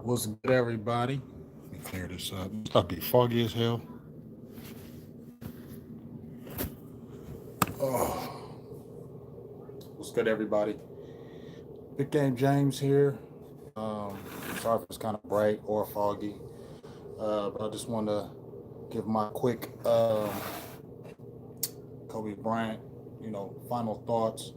What's good, everybody? Let me clear this up. It's about to be foggy as hell. Oh, what's good, everybody? Big Game James here. Um, Sorry if it's kind of bright or foggy, but I just want to give my quick Kobe Bryant, final thoughts,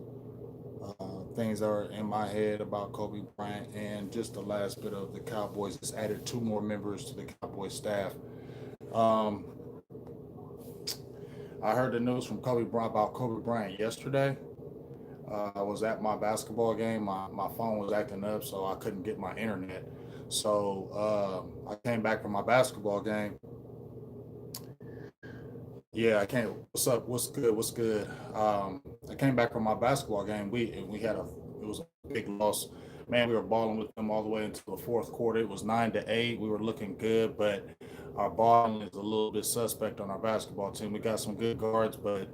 things that are in my head about Kobe Bryant, and just the last bit of the Cowboys. Just added two more members to the Cowboys staff. Um, I heard the news from Kobe Bryant about Kobe Bryant yesterday. I was at my basketball game. My phone was acting up, so I couldn't get my internet. So I came back from my basketball game. Yeah, I can't. What's up? What's good? What's good? I came back from my basketball game. We had a it was a big loss. Man, we were balling with them all the way into the fourth quarter. It was 9-8. We were looking good, but our balling is a little bit suspect on our basketball team. We got some good guards, but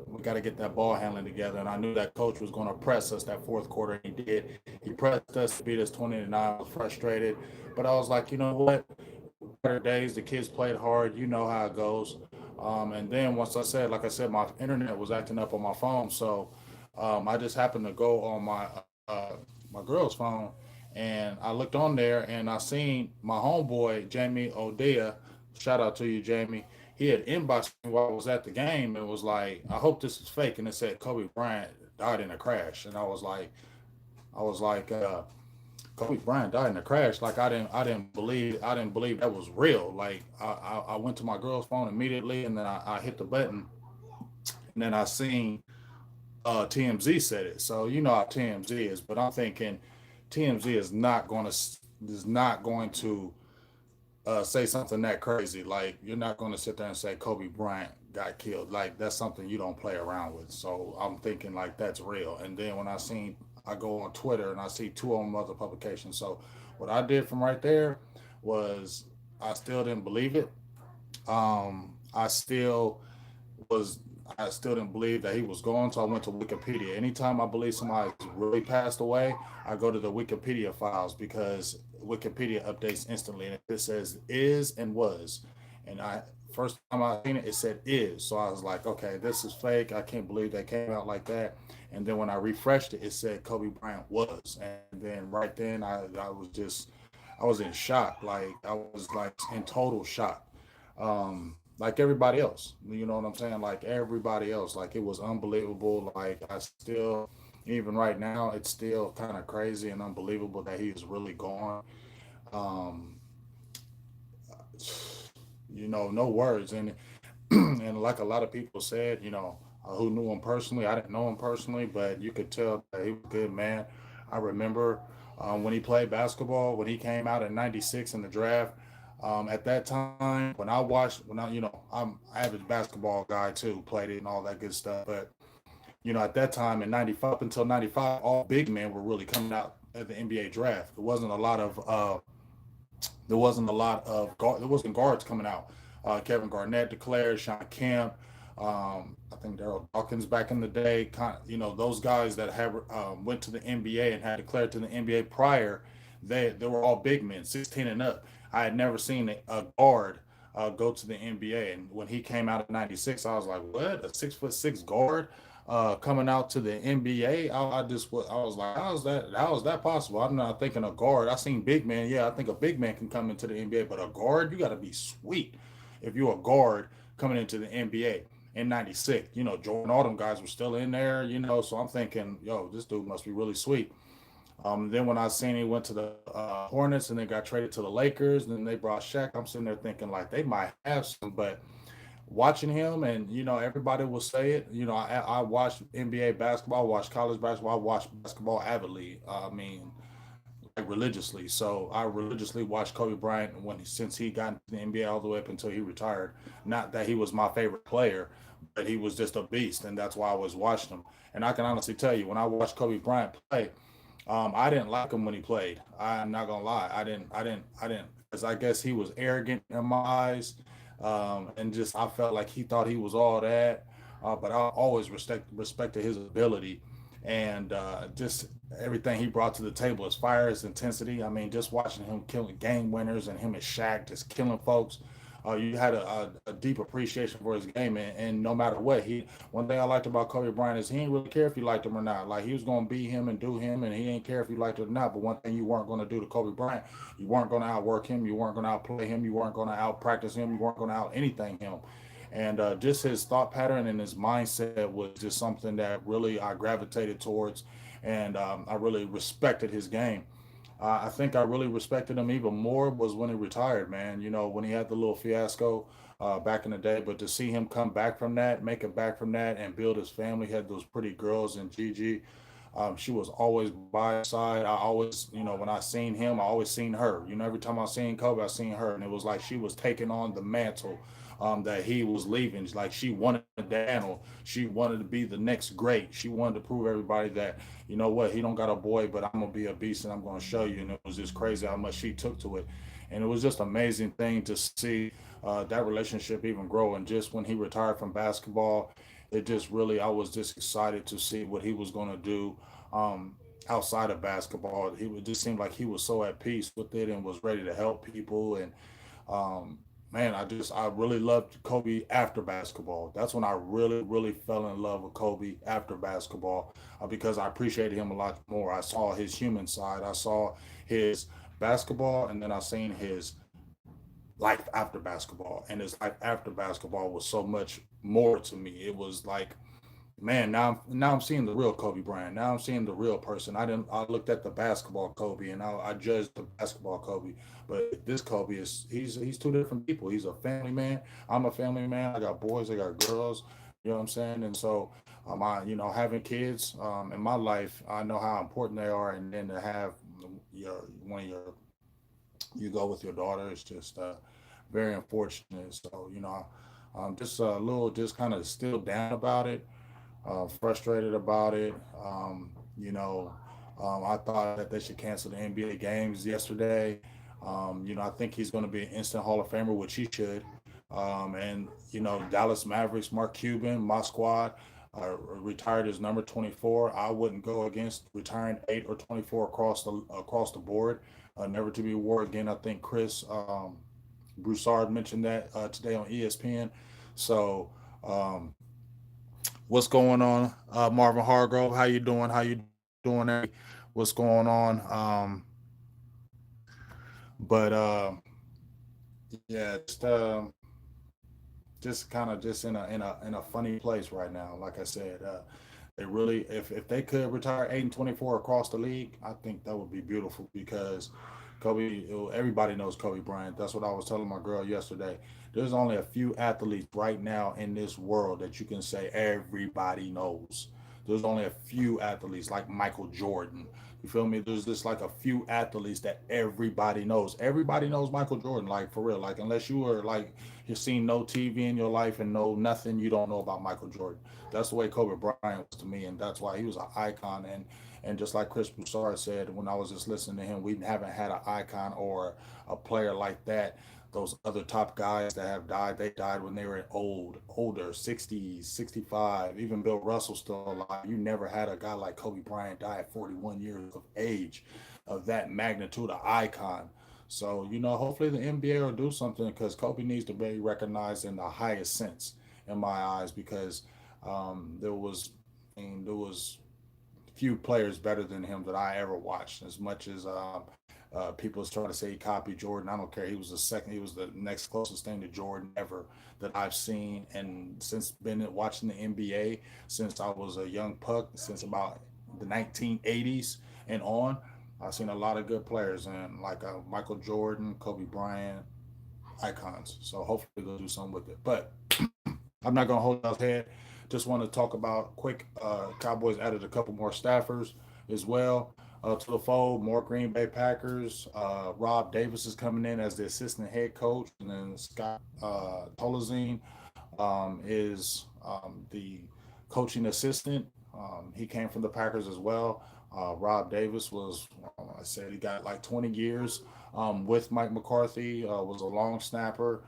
we got to get that ball handling together. And I knew that coach was going to press us that fourth quarter. He did. He pressed us, beat us 20-9. I was frustrated, but I was like, you know what? Better days. The kids played hard. You know how it goes. And then once like I said, my internet was acting up on my phone, so I just happened to go on my girl's phone, and I looked on there and I seen my homeboy Jamie Odea. Shout out to you, Jamie. He had inboxed me while I was at the game and was like, "I hope this is fake," and it said Kobe Bryant died in a crash, and I was like, Kobe Bryant died in a crash. Like I didn't believe that was real. Like I went to my girl's phone immediately, and then I hit the button, and then I seen TMZ said it. So you know how TMZ is, but I'm thinking TMZ is not going to say something that crazy. Like you're not going to sit there and say Kobe Bryant got killed. Like that's something you don't play around with. So I'm thinking like that's real. And then I go on Twitter and I see two on other publications. So what I did from right there was I still didn't believe it. I still was I still didn't believe that he was gone, so I went to Wikipedia. Anytime I believe somebody's really passed away, I go to the Wikipedia files because Wikipedia updates instantly, and it says is and was. And I first time I seen it, it said is, so I was like, okay, this is fake. I can't believe they came out like that. And then when I refreshed it, it said Kobe Bryant was, and then right then I was in shock, like I was like in total shock, like everybody else. You know what I'm saying? Like everybody else. Like it was unbelievable. Like I still, even right now, it's still kind of crazy and unbelievable that he's really gone. Um, no words. And and like a lot of people said, who knew him personally. I didn't know him personally, but you could tell that he was a good man. I remember when he played basketball, when he came out in '96 in the draft. At that time, when I watched, I'm an average basketball guy too, played it and all that good stuff. But at that time in '95 up until '95, all big men were really coming out at the NBA draft. There wasn't guards coming out. Kevin Garnett declared, Sean Kemp, I think Daryl Dawkins back in the day. Those guys that have went to the NBA and had declared to the NBA prior, they were all big men, 16 and up. I had never seen a guard go to the NBA, and when he came out in '96, I was like, "What? A 6'6" guard coming out to the NBA?" I was like, "How's that? How is that possible?" I'm not thinking a guard. I seen big man. Yeah, I think a big man can come into the NBA, but a guard, you got to be sweet if you're a guard coming into the NBA in '96. Jordan, all them guys were still in there. So I'm thinking, yo, this dude must be really sweet. Then when I seen he went to the Hornets and then got traded to the Lakers, and then they brought Shaq, I'm sitting there thinking like they might have some, but watching him and everybody will say it. I watch NBA basketball, I watch college basketball, I watch basketball avidly. I mean, like religiously. So I religiously watched Kobe Bryant since he got into the NBA all the way up until he retired. Not that he was my favorite player, but he was just a beast, and that's why I was watching him. And I can honestly tell you, when I watched Kobe Bryant play, I didn't like him when he played. I'm not gonna lie. I didn't, because I guess he was arrogant in my eyes, and just I felt like he thought he was all that. But I always respected his ability, and just everything he brought to the table, his fire, his intensity. I mean, just watching him killing game winners and him and Shaq just killing folks. You had a deep appreciation for his game, and no matter what, he one thing I liked about Kobe Bryant is he didn't really care if you liked him or not. Like he was gonna beat him and do him, and he didn't care if you liked it or not. But one thing you weren't gonna do to Kobe Bryant, you weren't gonna outwork him, you weren't gonna outplay him, you weren't gonna out practice him, you weren't gonna out anything him. And just his thought pattern and his mindset was just something that really I gravitated towards, and I really respected his game. I think I really respected him even more was when he retired, man. You know, when he had the little fiasco back in the day, but to see him come back from that, make it back from that, and build his family, had those pretty girls and Gigi. She was always by his side. I always, you know, when I seen him, I always seen her. You know, every time I seen Kobe, I seen her, and it was like she was taking on the mantle that he was leaving. Like she wanted the mantle. She wanted to be the next great. She wanted to prove everybody that, you know what, he don't got a boy, but I'm gonna be a beast and I'm gonna show you. And it was just crazy how much she took to it, and it was just an amazing thing to see that relationship even grow. And just when he retired from basketball, it just really I was just excited to see what he was gonna do um, outside of basketball. He would just seemed like he was so at peace with it and was ready to help people. And um, man, I really loved Kobe after basketball. That's when I really fell in love with Kobe after basketball because I appreciated him a lot more. I saw his human side. I saw his basketball, and then I seen his life after basketball. And his life after basketball was so much more to me. It was like, man, now I'm seeing the real Kobe Bryant. Now I'm seeing the real person. I looked at the basketball Kobe and I judged the basketball Kobe. But this Kobe is he's two different people. He's a family man. I'm a family man. I got boys. I got girls. You know what I'm saying? And so, I having kids in my life, I know how important they are. And then to have your when you go with your daughter, it's just very unfortunate. So just a little, just kind of still down about it, frustrated about it. You know, I thought that they should cancel the NBA games yesterday. I think he's going to be an instant Hall of Famer, which he should. And Dallas Mavericks, Mark Cuban, my squad, retired as number 24. I wouldn't go against retiring 8 or 24 across the board, never to be wore again. I think Chris Broussard mentioned that today on ESPN. So. Um, what's going on, Marvin Hargrove? How you doing? How you doing? What's going on? But yeah, just kind of just in a funny place right now. Like I said, they really if they could retire 8 and 24 across the league, I think that would be beautiful because Kobe, everybody knows Kobe Bryant. That's what I was telling my girl yesterday. There's only a few athletes right now in this world that you can say everybody knows. There's only a few athletes like Michael Jordan. You feel me? There's just like a few athletes that everybody knows. Everybody knows Michael Jordan, like for real. Like unless you were like you've seen no TV in your life and know nothing, you don't know about Michael Jordan. That's the way Kobe Bryant was to me, and that's why he was an icon. And just like Chris Broussard said when I was just listening to him, we haven't had an icon or a player like that. Those other top guys that have died, they died when they were older, 60s, 65. Even Bill Russell still alive. You never had a guy like Kobe Bryant die at 41 years of age, of that magnitude, an icon. So, hopefully the NBA will do something because Kobe needs to be recognized in the highest sense in my eyes because there was few players better than him that I ever watched. As much as people was trying to say he copied Jordan, I don't care. He was the second. He was the next closest thing to Jordan ever that I've seen. And since been watching the NBA since I was a young puck, since about the 1980s and on, I've seen a lot of good players and like Michael Jordan, Kobe Bryant, icons. So hopefully they'll do something with it. But I'm not gonna hold y'all's head. Just want to talk about quick. Cowboys added a couple more staffers as well to the fold. More Green Bay Packers. Rob Davis is coming in as the assistant head coach, and then Scott Tolazine is the coaching assistant. He came from the Packers as well. Rob Davis was, I said, he got like 20 years with Mike McCarthy. Was a long snapper.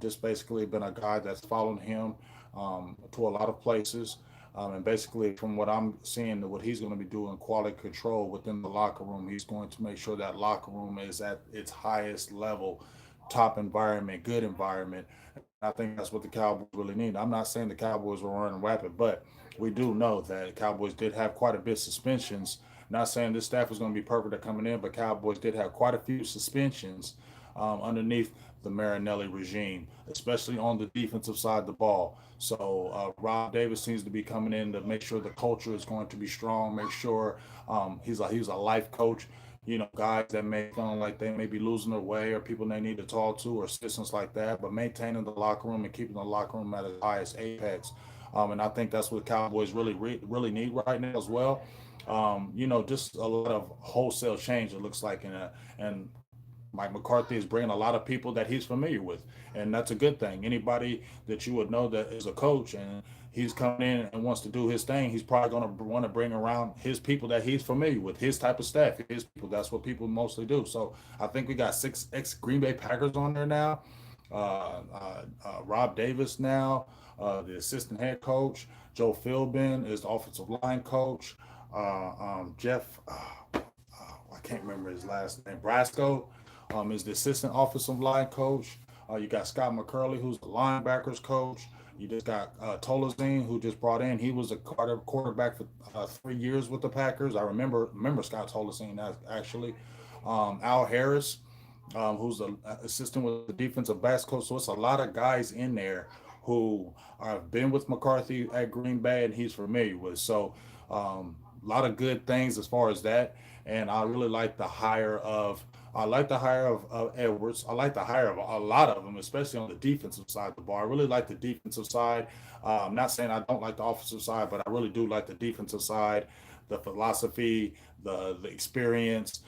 Just basically been a guy that's followed him to a lot of places. And basically, from what I'm seeing, what he's going to be doing, quality control within the locker room. He's going to make sure that locker room is at its highest level, top environment, good environment. And I think that's what the Cowboys really need. I'm not saying the Cowboys were running rapid, but we do know that the Cowboys did have quite a bit of suspensions. Not saying this staff is going to be perfect at coming in, but Cowboys did have quite a few suspensions underneath the Marinelli regime, especially on the defensive side of the ball. So Rob Davis seems to be coming in to make sure the culture is going to be strong. Make sure he's a life coach. You know, guys that may feel like they may be losing their way, or people they need to talk to, or assistants like that, but maintaining the locker room and keeping the locker room at its highest apex. And I think that's what Cowboys really need right now as well. You know, just a lot of wholesale change. It looks like, and Mike McCarthy is bringing a lot of people that he's familiar with, and that's a good thing. Anybody that you would know that is a coach and he's coming in and wants to do his thing, he's probably going to want to bring around his people that he's familiar with, his type of staff, his people. That's what people mostly do. So I think we got 6 ex Green Bay Packers on there now. Rob Davis now, the assistant head coach. Joe Philbin is the offensive line coach. Jeff, I can't remember his last name. Brasco is the assistant offensive line coach. You got Scott McCurley, who's the linebackers coach. You just got Tolazine, who just brought in. He was a quarterback for 3 years with the Packers. I remember Scott Tolazine actually. Al Harris, who's the assistant with the defensive backs coach. So it's a lot of guys in there who have been with McCarthy at Green Bay and he's familiar with. So a lot of good things as far as that. And I really like the hire of Edwards. I like the hire of a lot of them, especially on the defensive side of the ball. I really like the defensive side. I'm not saying I don't like the offensive side, but I really do like the defensive side, the philosophy, the experience,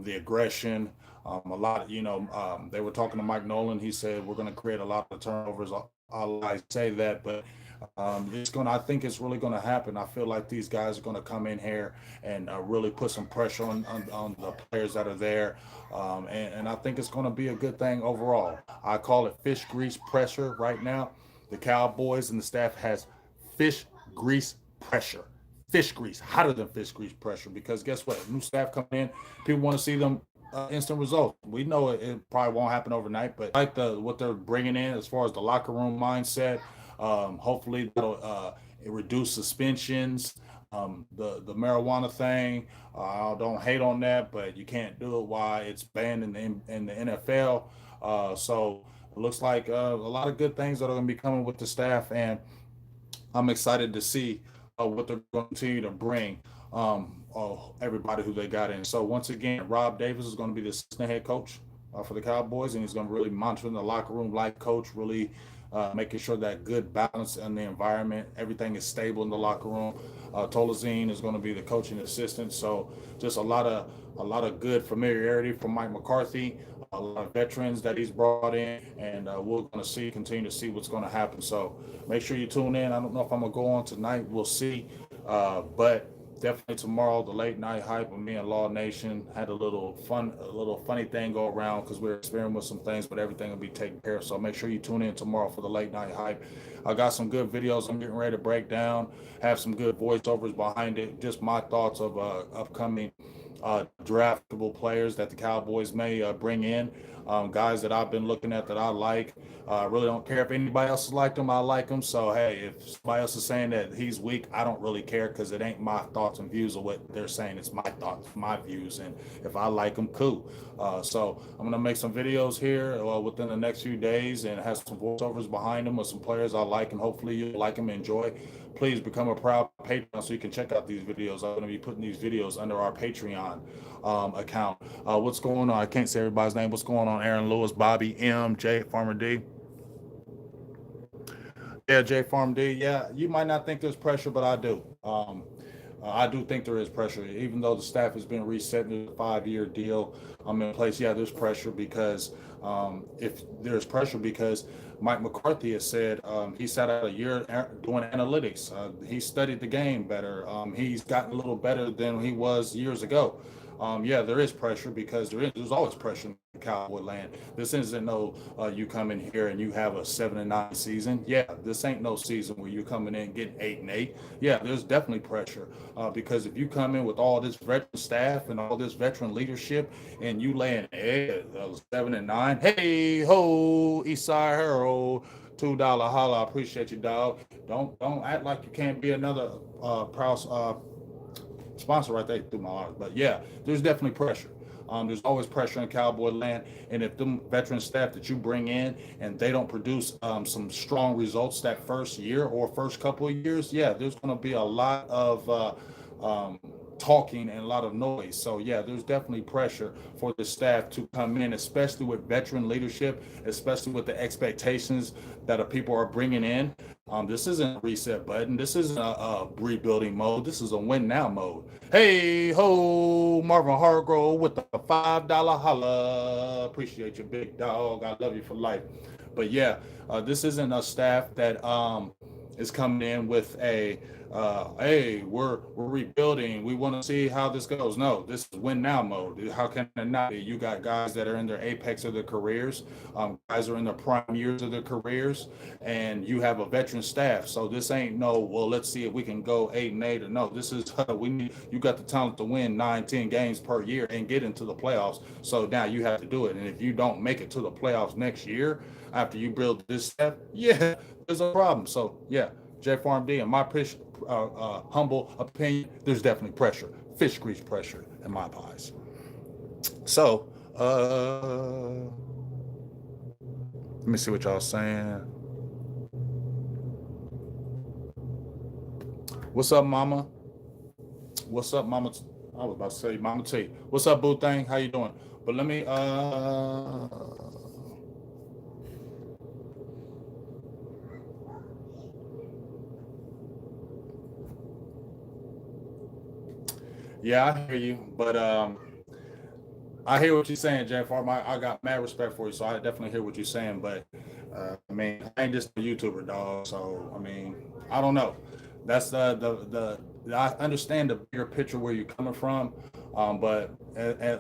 the aggression. A lot, they were talking to Mike Nolan. He said we're going to create a lot of turnovers. I say that, but it's going. I think it's really going to happen. I feel like these guys are going to come in here and really put some pressure on the players that are there, and I think it's going to be a good thing overall. I call it fish grease pressure right now. The Cowboys and the staff has fish grease pressure. Fish grease, hotter than fish grease pressure. Because guess what? New staff coming in, people want to see them instant results. We know it probably won't happen overnight, but I like the what they're bringing in as far as the locker room mindset. Hopefully, that'll reduce suspensions. The marijuana thing, I don't hate on that, but you can't do it while it's banned in the NFL. So it looks like a lot of good things that are going to be coming with the staff, and I'm excited to see what they're going to continue to bring. Everybody who they got in. So once again, Rob Davis is going to be the assistant head coach for the Cowboys, and he's going to really monitor the locker room like coach, really making sure that good balance in the environment, everything is stable in the locker room. Tolazine is going to be the coaching assistant. So just a lot of good familiarity from Mike McCarthy, a lot of veterans that he's brought in, and we're going to continue to see what's going to happen. So make sure you tune in. I don't know if I'm going to go on tonight. We'll see. But definitely tomorrow, the late night hype with me and Law Nation had a little funny thing go around because we're experimenting with some things, but everything will be taken care of. So make sure you tune in tomorrow for the late night hype. I got some good videos I'm getting ready to break down, have some good voiceovers behind it, just my thoughts of upcoming draftable players that the Cowboys may bring in, guys that I've been looking at that I like. I really don't care if anybody else has liked him. I like him. So, hey, if somebody else is saying that he's weak, I don't really care because it ain't my thoughts and views of what they're saying. It's my thoughts, my views. And if I like him, cool. So I'm going to make some videos here within the next few days and have some voiceovers behind them with some players I like, and hopefully you like them and enjoy. Please become a proud Patreon so you can check out these videos. I'm going to be putting these videos under our Patreon account. What's going on? I can't say everybody's name. What's going on? Aaron Lewis, Bobby M, J, Farmer D. Yeah, J Farm D. Yeah, you might not think there's pressure, but I do. I do think there is pressure, even though the staff has been reset in a 5-year deal in place. Yeah, there's pressure because if there's pressure because Mike McCarthy has said he sat out a year doing analytics. He studied the game better. He's gotten a little better than he was years ago. Yeah, there is pressure because there's always pressure in Cowboy land. This isn't no you come in here and you have a 7-9 season. Yeah, this ain't no season where you're coming in getting 8-8. Yeah, there's definitely pressure because if you come in with all this veteran staff and all this veteran leadership and you lay an egg at 7-9, hey ho, Eastside Harold. $2 holla, I appreciate you, dog. Don't act like you can't be another proud sponsor right there through my arms. But yeah, there's definitely pressure. There's always pressure in Cowboy land, and if them veteran staff that you bring in and they don't produce some strong results that first year or first couple of years, yeah, there's going to be a lot of um, talking and a lot of noise. So yeah, there's definitely pressure for the staff to come in, especially with veteran leadership, especially with the expectations that people are bringing in. This isn't a reset button. This isn't a rebuilding mode. This is a win now mode. Hey ho, Marvin Hargrove with the $5 holla. Appreciate you, big dog. I love you for life. But yeah, this isn't a staff that is coming in with a hey, we're rebuilding. We want to see how this goes. No, this is win now mode. How can it not be? You got guys that are in their apex of their careers. Guys are in their prime years of their careers, and you have a veteran staff. So this ain't no. Well, let's see if we can go 8-8 or no. This is we need. You got the talent to win 9-10 games per year and get into the playoffs. So now you have to do it. And if you don't make it to the playoffs next year after you build this staff, yeah, there's a problem. So yeah, J Farm D, in my humble opinion, there's definitely pressure, fish grease pressure in my pies. So, let me see what y'all saying. What's up, Mama? What's up, Mama? I was about to say, Mama T. What's up, Boo Thing? How you doing? But let me, yeah, I hear you, but I hear what you're saying, Jeff. I got mad respect for you, so I definitely hear what you're saying. But I mean, I ain't just a YouTuber, dog. So I mean, I don't know. That's the I understand the bigger picture where you're coming from, but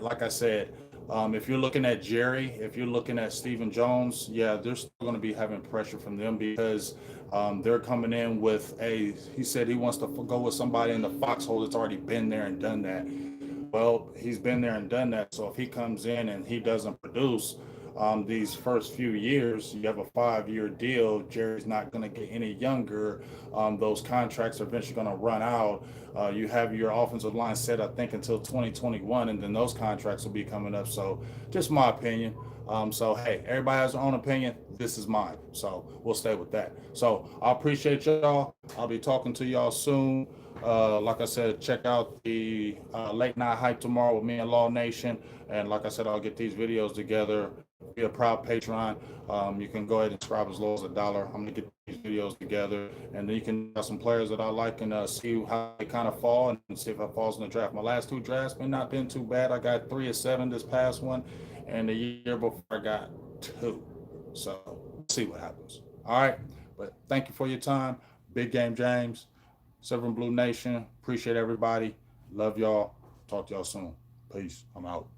like I said, if you're looking at Jerry, if you're looking at Stephen Jones, yeah, they're still going to be having pressure from them because they're coming in with a. He said he wants to go with somebody in the foxhole that's already been there and done that. Well, he's been there and done that. So if he comes in and he doesn't produce these first few years, you have a 5-year deal. Jerry's not going to get any younger. Those contracts are eventually going to run out. You have your offensive line set, I think, until 2021, and then those contracts will be coming up. So, just my opinion. So, hey, everybody has their own opinion. This is mine. So, we'll stay with that. So, I appreciate y'all. I'll be talking to y'all soon. Like I said, check out the late night hype tomorrow with me and Law Nation. And like I said, I'll get these videos together. Be a proud patron. You can go ahead and subscribe as low as $1. I'm gonna get these videos together, and then you can have some players that I like and see how they kind of fall and see if I falls in the draft. My last 2 drafts may not been too bad. I got 3 or 7 this past one, and the year before I got 2. So we'll see what happens. All right, but thank you for your time, Big Game James. Seven Blue Nation. Appreciate everybody. Love y'all. Talk to y'all soon. Peace. I'm out.